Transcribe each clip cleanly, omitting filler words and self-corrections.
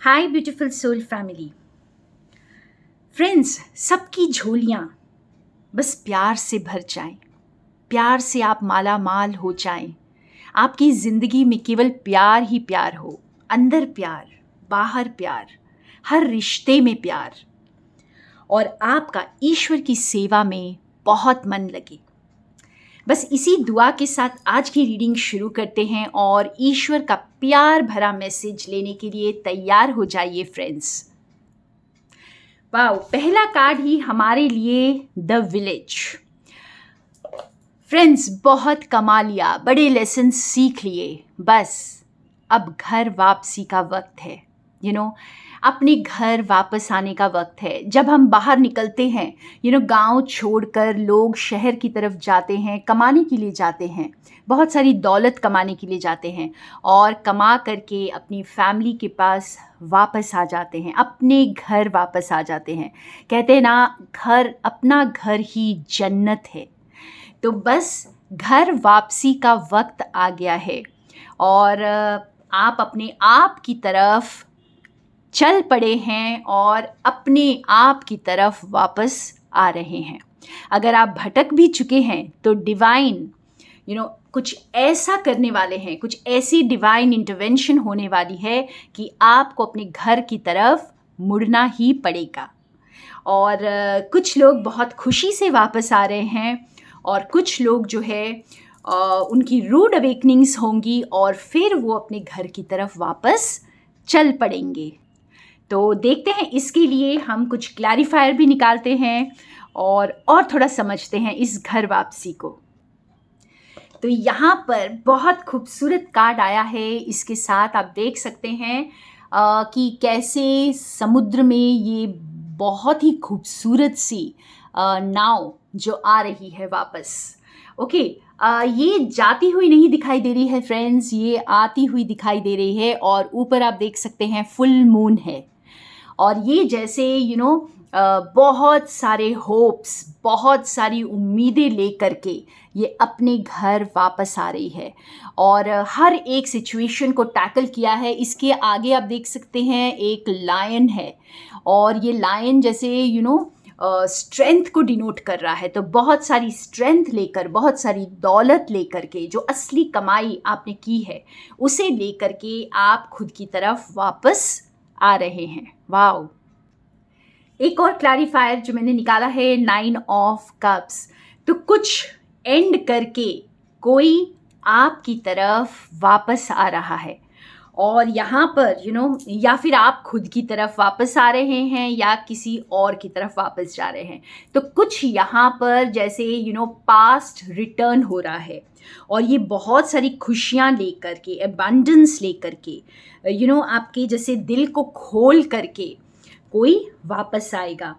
हाय beautiful soul family friends, सबकी झोलियाँ बस प्यार से भर जाएं, प्यार से आप माला माल हो जाएं। आपकी ज़िंदगी में केवल प्यार ही प्यार हो, अंदर प्यार, बाहर प्यार, हर रिश्ते में प्यार, और आपका ईश्वर की सेवा में बहुत मन लगे। बस इसी दुआ के साथ आज की रीडिंग शुरू करते हैं और ईश्वर का प्यार भरा मैसेज लेने के लिए तैयार हो जाइए फ्रेंड्स। वाओ, पहला कार्ड ही हमारे लिए द विलेज। फ्रेंड्स, बहुत कमा लिया, बड़े लेसन सीख लिए, बस अब घर वापसी का वक्त है। अपने घर वापस आने का वक्त है। जब हम बाहर निकलते हैं, गांव छोड़कर लोग शहर की तरफ जाते हैं, कमाने के लिए जाते हैं, बहुत सारी दौलत कमाने के लिए जाते हैं और कमा करके अपनी फैमिली के पास वापस आ जाते हैं, अपने घर वापस आ जाते हैं। कहते हैं ना, घर, अपना घर ही जन्नत है। तो बस घर वापसी का वक्त आ गया है और आप अपने आप की तरफ चल पड़े हैं और अपने आप की तरफ वापस आ रहे हैं। अगर आप भटक भी चुके हैं तो डिवाइन कुछ ऐसा करने वाले हैं, कुछ ऐसी डिवाइन इंटरवेंशन होने वाली है कि आपको अपने घर की तरफ मुड़ना ही पड़ेगा। और कुछ लोग बहुत खुशी से वापस आ रहे हैं और कुछ लोग जो है उनकी रूड अवेकनिंग्स होंगी और फिर वो अपने घर की तरफ वापस चल पड़ेंगे। तो देखते हैं, इसके लिए हम कुछ क्लैरिफायर भी निकालते हैं और थोड़ा समझते हैं इस घर वापसी को। तो यहाँ पर बहुत खूबसूरत कार्ड आया है। इसके साथ आप देख सकते हैं कि कैसे समुद्र में ये बहुत ही खूबसूरत सी नाव जो आ रही है वापस। ओके, ये जाती हुई नहीं दिखाई दे रही है फ्रेंड्स, ये आती हुई दिखाई दे रही है और ऊपर आप देख सकते हैं फुल मून है। और ये जैसे बहुत सारे होप्स, बहुत सारी उम्मीदें लेकर के ये अपने घर वापस आ रही है और हर एक सिचुएशन को टैकल किया है। इसके आगे आप देख सकते हैं एक लायन है और ये लायन जैसे स्ट्रेंथ को डिनोट कर रहा है। तो बहुत सारी स्ट्रेंथ लेकर, बहुत सारी दौलत लेकर के, जो असली कमाई आपने की है उसे लेकर के आप खुद की तरफ वापस आ रहे हैं। वाओ, एक और क्लैरिफायर जो मैंने निकाला है 9 ऑफ कप्स। तो कुछ एंड करके कोई आपकी तरफ वापस आ रहा है और यहाँ पर या फिर आप खुद की तरफ वापस आ रहे हैं या किसी और की तरफ वापस जा रहे हैं। तो कुछ यहाँ पर जैसे पास्ट रिटर्न हो रहा है और ये बहुत सारी खुशियाँ लेकर के, एबंडेंस लेकर के, आपके जैसे दिल को खोल करके कोई वापस आएगा।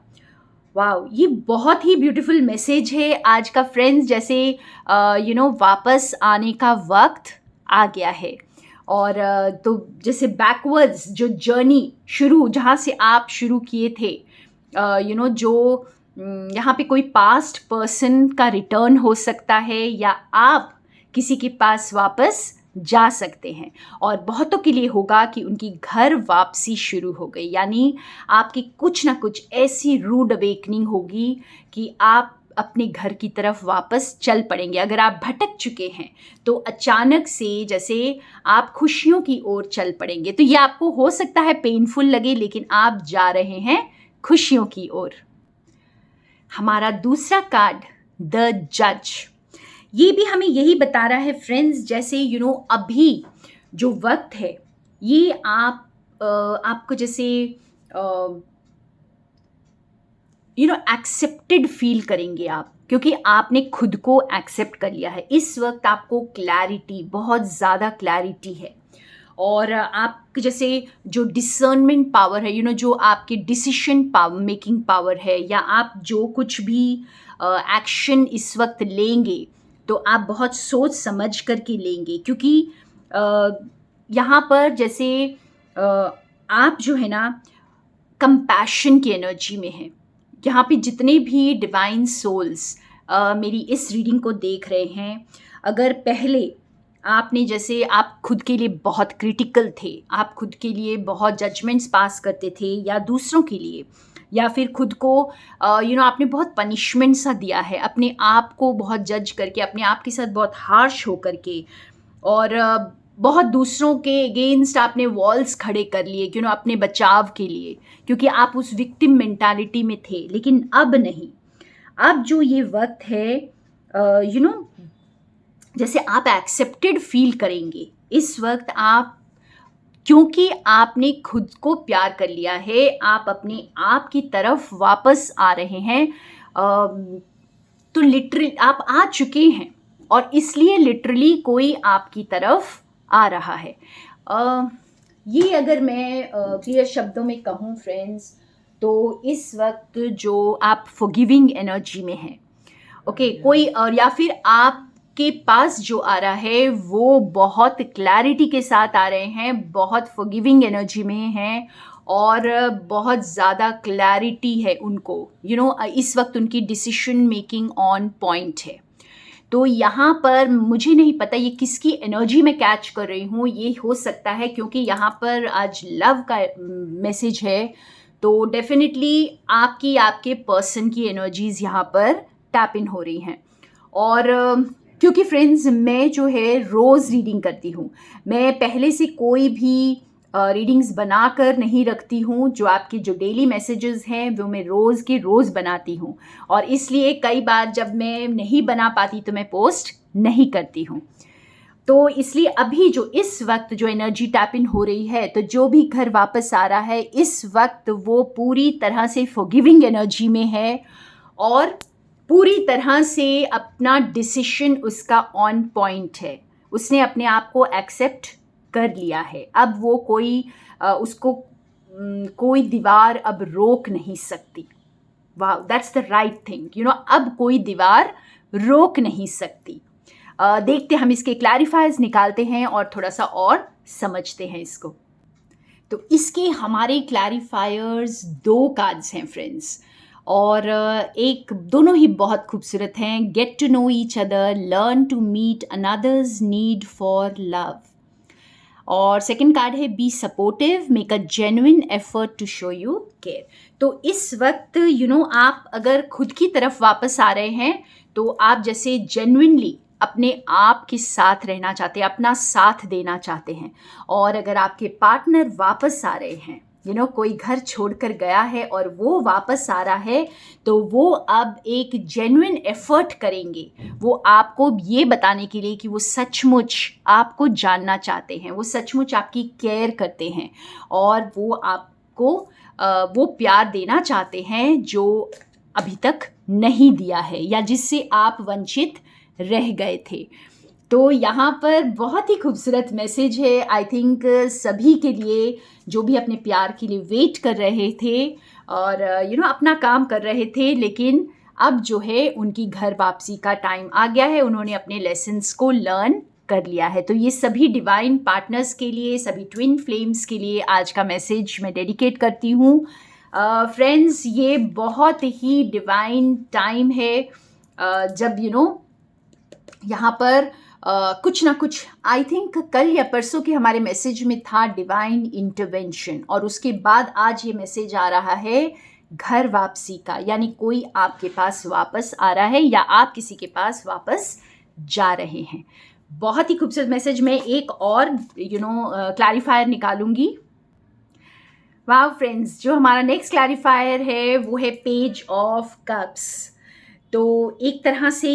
वाओ, ये बहुत ही ब्यूटीफुल मैसेज है आज का फ्रेंड्स। जैसे वापस आने का वक्त आ गया है और तो जैसे बैकवर्ड्स जो जर्नी शुरू, जहाँ से आप शुरू किए थे, जो यहाँ पे कोई पास्ट पर्सन का रिटर्न हो सकता है या आप किसी के पास वापस जा सकते हैं। और बहुतों के लिए होगा कि उनकी घर वापसी शुरू हो गई, यानी आपकी कुछ ना कुछ ऐसी रूड अवेकनिंग होगी कि आप अपने घर की तरफ वापस चल पड़ेंगे। अगर आप भटक चुके हैं तो अचानक से जैसे आप खुशियों की ओर चल पड़ेंगे। तो ये आपको हो सकता है पेनफुल लगे, लेकिन आप जा रहे हैं खुशियों की ओर। हमारा दूसरा कार्ड द जज, ये भी हमें यही बता रहा है फ्रेंड्स, जैसे अभी जो वक्त है ये आपको जैसे एक्सेप्टेड फील करेंगे आप, क्योंकि आपने खुद को एक्सेप्ट कर लिया है। इस वक्त आपको क्लैरिटी, बहुत ज़्यादा क्लैरिटी है और आप जैसे जो डिसर्नमेंट पावर है, जो आपके डिसीजन पावर, मेकिंग पावर है, या आप जो कुछ भी एक्शन इस वक्त लेंगे तो आप बहुत सोच समझ करके लेंगे, क्योंकि यहाँ पर जैसे आप जो है ना कंपैशन की एनर्जी में हैं। यहाँ पे जितने भी डिवाइन सोल्स मेरी इस रीडिंग को देख रहे हैं, अगर पहले आपने जैसे आप खुद के लिए बहुत क्रिटिकल थे, आप खुद के लिए बहुत जजमेंट्स पास करते थे या दूसरों के लिए, या फिर खुद को आपने बहुत पनिशमेंट सा दिया है अपने आप को बहुत जज करके, अपने आप के साथ बहुत हार्श हो करके, और बहुत दूसरों के अगेंस्ट आपने वॉल्स खड़े कर लिए अपने बचाव के लिए, क्योंकि आप उस विक्टिम मेंटालिटी में थे। लेकिन अब नहीं, अब जो ये वक्त है जैसे आप एक्सेप्टेड फील करेंगे इस वक्त, आप क्योंकि आपने खुद को प्यार कर लिया है, आप अपने आप की तरफ वापस आ रहे हैं। तो लिटरली आप आ चुके हैं, और इसलिए लिटरली कोई आपकी तरफ आ रहा है। ये अगर मैं क्लियर शब्दों में कहूँ फ्रेंड्स, तो इस वक्त जो आप फॉरगिविंग एनर्जी में हैं, ओके, कोई और या फिर आपके पास जो आ रहा है वो बहुत क्लैरिटी के साथ आ रहे हैं, बहुत फॉरगिविंग एनर्जी में हैं, और बहुत ज़्यादा क्लैरिटी है उनको, इस वक्त उनकी डिसीजन मेकिंग ऑन पॉइंट है। तो यहाँ पर मुझे नहीं पता ये किसकी एनर्जी में कैच कर रही हूँ, ये हो सकता है क्योंकि यहाँ पर आज लव का मैसेज है, तो डेफिनेटली आपके पर्सन की एनर्जीज यहाँ पर टैप इन हो रही हैं। और क्योंकि फ्रेंड्स मैं जो है रोज़ रीडिंग करती हूँ, मैं पहले से कोई भी रीडिंग्स बनाकर नहीं रखती हूँ, जो आपके जो डेली मैसेजेस हैं वो मैं रोज़ के रोज़ बनाती हूँ, और इसलिए कई बार जब मैं नहीं बना पाती तो मैं पोस्ट नहीं करती हूँ। तो इसलिए अभी जो इस वक्त जो एनर्जी टैप इन हो रही है, तो जो भी घर वापस आ रहा है इस वक्त वो पूरी तरह से फॉरगिविंग एनर्जी में है, और पूरी तरह से अपना डिसीजन उसका ऑन पॉइंट है, उसने अपने आप को एक्सेप्ट कर लिया है। अब वो उसको कोई दीवार अब रोक नहीं सकती। वाह, दैट्स द राइट थिंग, अब कोई दीवार रोक नहीं सकती। देखते हम इसके क्लैरिफायर्स निकालते हैं और थोड़ा सा और समझते हैं इसको। तो इसके हमारे क्लैरिफायर्स 2 कार्ड्स हैं फ्रेंड्स, और दोनों ही बहुत खूबसूरत हैं। Get to know each other, learn to meet others need for love. और सेकंड कार्ड है be supportive, make a genuine effort to show you care. तो इस वक्त आप अगर खुद की तरफ वापस आ रहे हैं, तो आप जैसे जेन्युइनली अपने आप के साथ रहना चाहते हैं, अपना साथ देना चाहते हैं। और अगर आपके पार्टनर वापस आ रहे हैं, कोई घर छोड़कर गया है और वो वापस आ रहा है, तो वो अब एक जेन्युइन एफर्ट करेंगे, वो आपको ये बताने के लिए कि वो सचमुच आपको जानना चाहते हैं, वो सचमुच आपकी केयर करते हैं, और वो आपको वो प्यार देना चाहते हैं जो अभी तक नहीं दिया है, या जिससे आप वंचित रह गए थे। तो यहाँ पर बहुत ही खूबसूरत मैसेज है, आई थिंक सभी के लिए, जो भी अपने प्यार के लिए वेट कर रहे थे और अपना काम कर रहे थे, लेकिन अब जो है उनकी घर वापसी का टाइम आ गया है, उन्होंने अपने लेसन्स को लर्न कर लिया है। तो ये सभी डिवाइन पार्टनर्स के लिए, सभी ट्विन फ्लेम्स के लिए आज का मैसेज मैं डेडिकेट करती हूँ। फ्रेंड्स, ये बहुत ही डिवाइन टाइम है, जब यहाँ पर कुछ ना कुछ, आई थिंक कल या परसों के हमारे मैसेज में था डिवाइन इंटरवेंशन, और उसके बाद आज ये मैसेज आ रहा है घर वापसी का, यानी कोई आपके पास वापस आ रहा है या आप किसी के पास वापस जा रहे हैं। बहुत ही खूबसूरत मैसेज। मैं एक और क्लैरिफायर निकालूंगी। वाह फ्रेंड्स, जो हमारा नेक्स्ट क्लैरिफायर है वो है पेज ऑफ कप्स। तो एक तरह से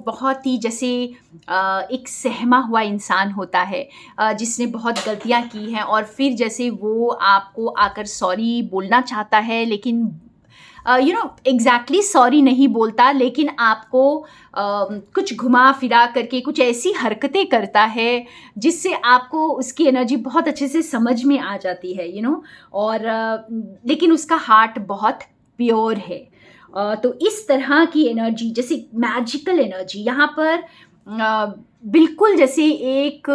बहुत ही जैसे एक सहमा हुआ इंसान होता है, जिसने बहुत गलतियां की हैं, और फिर जैसे वो आपको आकर सॉरी बोलना चाहता है, लेकिन एग्जैक्टली सॉरी नहीं बोलता, लेकिन आपको कुछ घुमा फिरा करके कुछ ऐसी हरकतें करता है जिससे आपको उसकी एनर्जी बहुत अच्छे से समझ में आ जाती है, और लेकिन उसका हार्ट बहुत प्योर है। तो इस तरह की एनर्जी, जैसे मैजिकल एनर्जी यहाँ पर बिल्कुल जैसे एक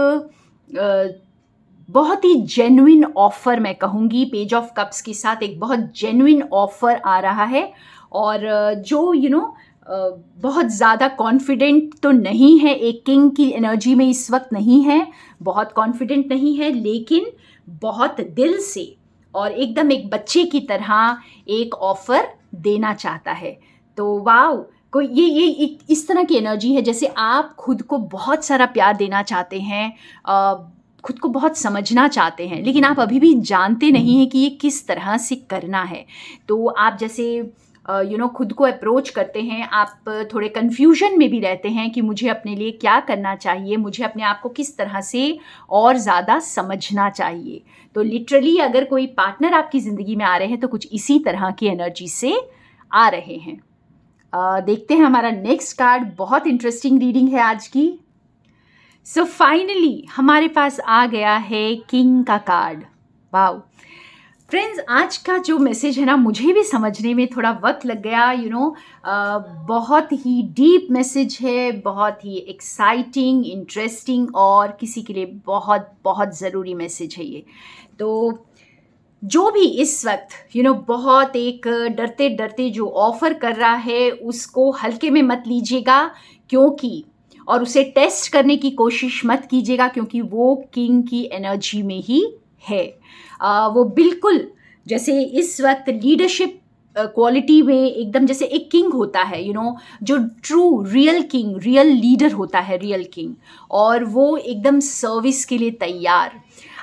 बहुत ही जेन्युइन ऑफर, मैं कहूँगी पेज ऑफ कप्स के साथ एक बहुत जेन्युइन ऑफर आ रहा है, और जो बहुत ज़्यादा कॉन्फिडेंट तो नहीं है, एक किंग की एनर्जी में इस वक्त नहीं है, बहुत कॉन्फिडेंट नहीं है, लेकिन बहुत दिल से और एकदम एक बच्चे की तरह एक ऑफ़र देना चाहता है। तो वाओ! कोई ये इस तरह की एनर्जी है जैसे आप खुद को बहुत सारा प्यार देना चाहते हैं, खुद को बहुत समझना चाहते हैं, लेकिन आप अभी भी जानते नहीं हैं कि ये किस तरह से करना है। तो आप जैसे खुद को अप्रोच करते हैं, आप थोड़े कन्फ्यूजन में भी रहते हैं कि मुझे अपने लिए क्या करना चाहिए, मुझे अपने आप को किस तरह से और ज़्यादा समझना चाहिए। तो लिटरली अगर कोई पार्टनर आपकी ज़िंदगी में आ रहे हैं तो कुछ इसी तरह की एनर्जी से आ रहे हैं। देखते हैं हमारा नेक्स्ट कार्ड, बहुत इंटरेस्टिंग रीडिंग है आज की। सो फाइनली हमारे पास आ गया है किंग का कार्ड। वाओ फ्रेंड्स, आज का जो मैसेज है ना, मुझे भी समझने में थोड़ा वक्त लग गया। बहुत ही डीप मैसेज है, बहुत ही एक्साइटिंग, इंटरेस्टिंग और किसी के लिए बहुत बहुत ज़रूरी मैसेज है ये। तो जो भी इस वक्त बहुत एक डरते डरते जो ऑफ़र कर रहा है उसको हल्के में मत लीजिएगा, क्योंकि और उसे टेस्ट करने की कोशिश मत कीजिएगा, क्योंकि वो किंग की एनर्जी में ही है। वो बिल्कुल जैसे इस वक्त लीडरशिप क्वालिटी में एकदम जैसे एक किंग होता है, जो true real king, real leader होता है, रियल किंग, और वो एकदम सर्विस के लिए तैयार।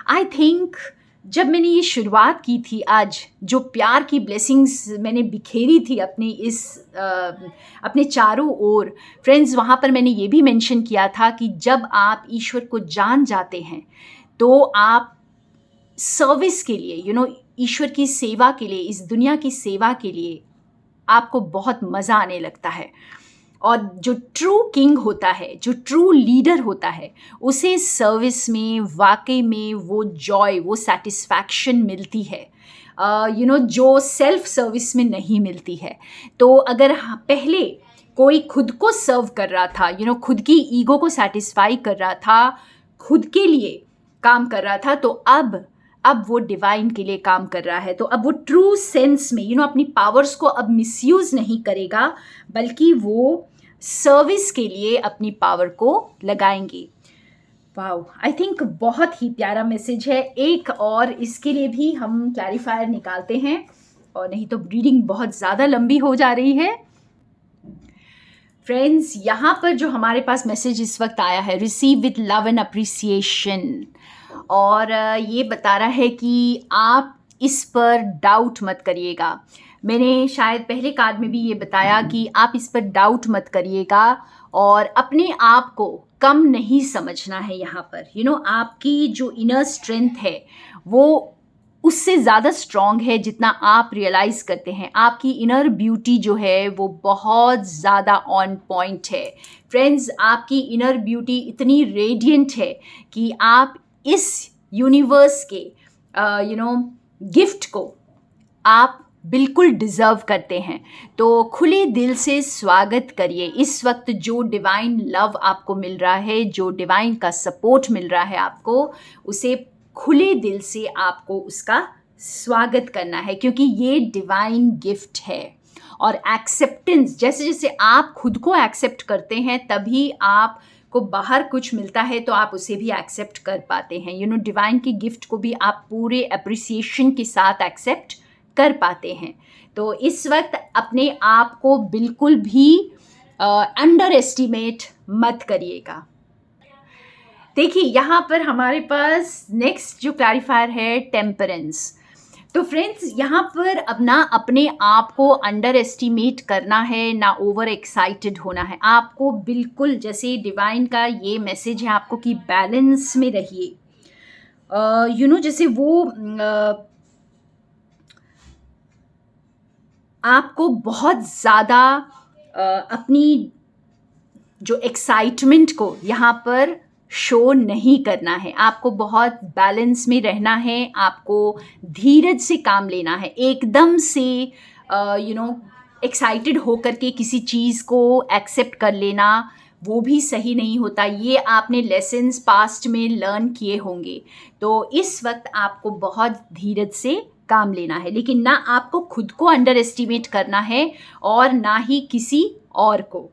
आई थिंक जब मैंने ये शुरुआत की थी, आज जो प्यार की ब्लेसिंग्स मैंने बिखेरी थी अपने चारों ओर, फ्रेंड्स, वहाँ पर मैंने ये भी मेंशन किया था कि जब आप ईश्वर को जान जाते हैं तो आप सर्विस के लिए, ईश्वर की सेवा के लिए, इस दुनिया की सेवा के लिए आपको बहुत मज़ा आने लगता है। और जो ट्रू किंग होता है, जो ट्रू लीडर होता है, उसे सर्विस में वाकई में वो जॉय, वो सेटिस्फैक्शन मिलती है, जो सेल्फ सर्विस में नहीं मिलती है। तो अगर पहले कोई खुद को सर्व कर रहा था, खुद की ईगो को सेटिस्फाई कर रहा था, खुद के लिए काम कर रहा था, तो अब वो डिवाइन के लिए काम कर रहा है। तो अब वो ट्रू सेंस में अपनी पावर्स को अब मिसयूज़ नहीं करेगा, बल्कि वो सर्विस के लिए अपनी पावर को लगाएंगे। वाओ, आई थिंक बहुत ही प्यारा मैसेज है। एक और इसके लिए भी हम क्लैरिफायर निकालते हैं, और नहीं तो रीडिंग बहुत ज़्यादा लंबी हो जा रही है। फ्रेंड्स, यहाँ पर जो हमारे पास मैसेज इस वक्त आया है, receive with love and appreciation, और ये बता रहा है कि आप इस पर डाउट मत करिएगा। मैंने शायद पहले कार्ड में भी ये बताया कि आप इस पर डाउट मत करिएगा और अपने आप को कम नहीं समझना है। यहाँ पर आपकी जो इनर स्ट्रेंथ है वो उससे ज़्यादा स्ट्रॉन्ग है जितना आप रियलाइज़ करते हैं। आपकी इनर ब्यूटी जो है वो बहुत ज़्यादा ऑन पॉइंट है। फ्रेंड्स, आपकी इनर ब्यूटी इतनी रेडिएंट है कि आप इस यूनिवर्स के गिफ्ट को आप बिल्कुल डिज़र्व करते हैं। तो खुले दिल से स्वागत करिए। इस वक्त जो डिवाइन लव आपको मिल रहा है, जो डिवाइन का सपोर्ट मिल रहा है आपको, उसे खुले दिल से आपको उसका स्वागत करना है, क्योंकि ये डिवाइन गिफ्ट है। और एक्सेप्टेंस, जैसे जैसे आप खुद को एक्सेप्ट करते हैं तभी आप को बाहर कुछ मिलता है तो आप उसे भी एक्सेप्ट कर पाते हैं। डिवाइन की गिफ्ट को भी आप पूरे अप्रिसिएशन के साथ एक्सेप्ट कर पाते हैं। तो इस वक्त अपने आप को बिल्कुल भी अंडर एस्टिमेट मत करिएगा। देखिए, यहाँ पर हमारे पास नेक्स्ट जो क्लैरिफायर है, टेम्परेंस। तो फ्रेंड्स, यहाँ पर अब ना अपने आप को अंडर एस्टिमेट करना है, ना ओवर एक्साइटेड होना है। आपको बिल्कुल जैसे डिवाइन का ये मैसेज है आपको कि बैलेंस में रहिए। जैसे वो आपको बहुत ज़्यादा अपनी जो एक्साइटमेंट को यहाँ पर शो नहीं करना है। आपको बहुत बैलेंस में रहना है, आपको धीरज से काम लेना है। एकदम से एक्साइटेड होकर के किसी चीज़ को एक्सेप्ट कर लेना वो भी सही नहीं होता। ये आपने लेसन्स पास्ट में लर्न किए होंगे। तो इस वक्त आपको बहुत धीरज से काम लेना है, लेकिन ना आपको खुद को अंडर एस्टिमेट करना है और ना ही किसी और को।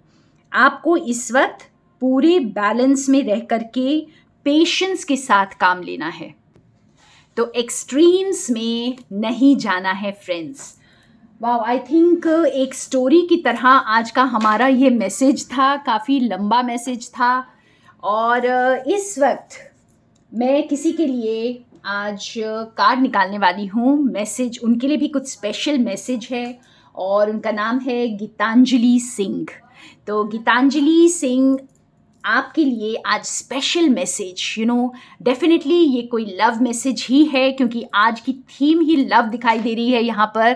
आपको इस वक्त पूरे बैलेंस में रह करके पेशेंस के साथ काम लेना है, तो एक्सट्रीम्स में नहीं जाना है फ्रेंड्स। वाह, आई थिंक एक स्टोरी की तरह आज का हमारा ये मैसेज था, काफ़ी लंबा मैसेज था। और इस वक्त मैं किसी के लिए आज कार्ड निकालने वाली हूँ। मैसेज उनके लिए भी कुछ स्पेशल मैसेज है और उनका नाम है गीतांजलि सिंह। तो गीतांजलि सिंह, आपके लिए आज स्पेशल मैसेज, डेफिनेटली ये कोई लव मैसेज ही है, क्योंकि आज की थीम ही लव दिखाई दे रही है यहाँ पर।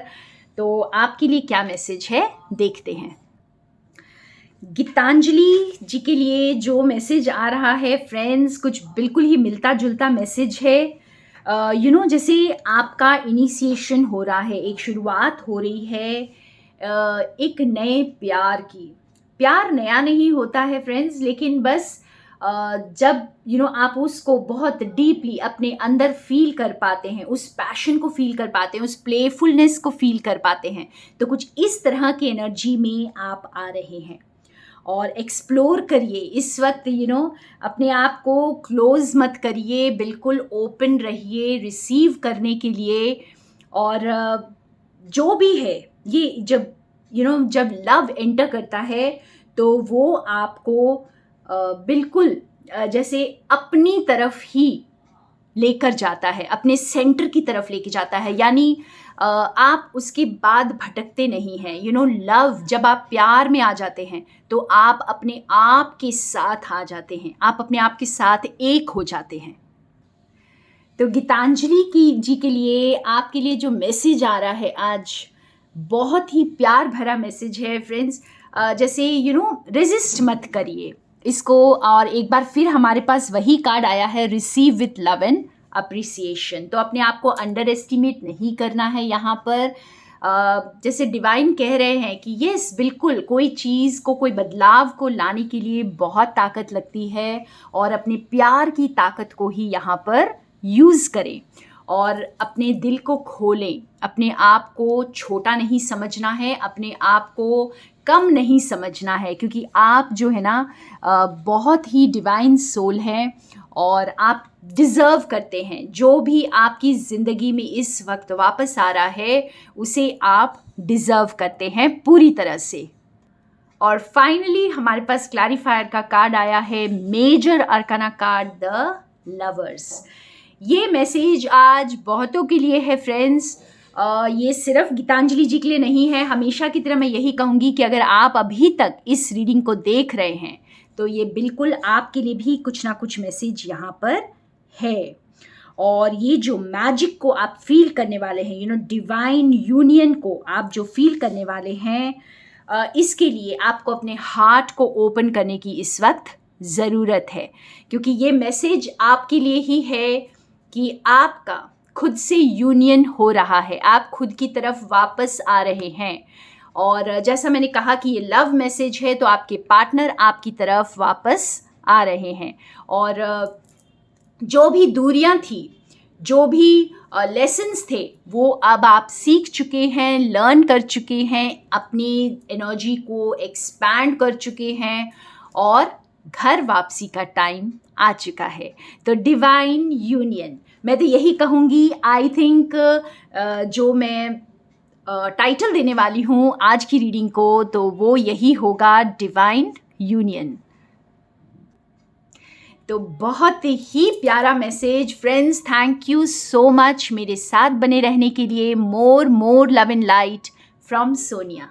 तो आपके लिए क्या मैसेज है देखते हैं। गीतांजलि जी के लिए जो मैसेज आ रहा है फ्रेंड्स, कुछ बिल्कुल ही मिलता जुलता मैसेज है। जैसे आपका इनिशिएशन हो रहा है, एक शुरुआत हो रही है एक नए प्यार की। प्यार नया नहीं होता है फ्रेंड्स, लेकिन बस जब आप उसको बहुत डीपली अपने अंदर फील कर पाते हैं, उस पैशन को फील कर पाते हैं, उस प्लेफुलनेस को फील कर पाते हैं, तो कुछ इस तरह की एनर्जी में आप आ रहे हैं। और एक्सप्लोर करिए इस वक्त, अपने आप को क्लोज मत करिए, बिल्कुल ओपन रहिए रिसीव करने के लिए। और जो भी है ये जब लव एंटर करता है तो वो आपको बिल्कुल जैसे अपनी तरफ ही लेकर जाता है, अपने सेंटर की तरफ लेके जाता है, यानी आप उसके बाद भटकते नहीं हैं। लव, जब आप प्यार में आ जाते हैं तो आप अपने आप के साथ आ जाते हैं, आप अपने आप के साथ एक हो जाते हैं। तो गीतांजलि जी के लिए, आपके लिए जो मैसेज आ रहा है आज, बहुत ही प्यार भरा मैसेज है फ्रेंड्स। जैसे रेजिस्ट मत करिए इसको। और एक बार फिर हमारे पास वही कार्ड आया है, receive with love and appreciation. तो अपने आप को अंडर एस्टिमेट नहीं करना है यहाँ पर। जैसे डिवाइन कह रहे हैं कि यस, बिल्कुल कोई चीज़ को, कोई बदलाव को लाने के लिए बहुत ताकत लगती है, और अपने प्यार की ताकत को ही यहाँ पर यूज़ करें और अपने दिल को खोलें। अपने आप को छोटा नहीं समझना है, अपने आप को कम नहीं समझना है, क्योंकि आप जो है ना बहुत ही डिवाइन सोल हैं और आप डिज़र्व करते हैं। जो भी आपकी ज़िंदगी में इस वक्त वापस आ रहा है उसे आप डिज़र्व करते हैं पूरी तरह से। और फाइनली हमारे पास क्लैरिफायर का कार्ड आया है, major arcana card, the lovers. ये मैसेज आज बहुतों के लिए है फ्रेंड्स। ये सिर्फ गीतांजलि जी के लिए नहीं है। हमेशा की तरह मैं यही कहूँगी कि अगर आप अभी तक इस रीडिंग को देख रहे हैं तो ये बिल्कुल आपके लिए भी कुछ ना कुछ मैसेज यहाँ पर है। और ये जो मैजिक को आप फील करने वाले हैं, डिवाइन यूनियन को आप जो फील करने वाले हैं, इसके लिए आपको अपने हार्ट को ओपन करने की इस वक्त ज़रूरत है, क्योंकि ये मैसेज आपके लिए ही है कि आपका खुद से यूनियन हो रहा है, आप खुद की तरफ वापस आ रहे हैं। और जैसा मैंने कहा कि ये लव मैसेज है, तो आपके पार्टनर आपकी तरफ वापस आ रहे हैं। और जो भी दूरियां थी, जो भी लेसन्स थे, वो अब आप सीख चुके हैं, लर्न कर चुके हैं, अपनी एनर्जी को एक्सपैंड कर चुके हैं और घर वापसी का टाइम आ चुका है। तो डिवाइन यूनियन, मैं तो यही कहूँगी। आई थिंक जो मैं टाइटल देने वाली हूँ आज की रीडिंग को, तो वो यही होगा, डिवाइन यूनियन। तो बहुत ही प्यारा message friends. Thank you so much मेरे साथ बने रहने के लिए। More love and light from Sonia.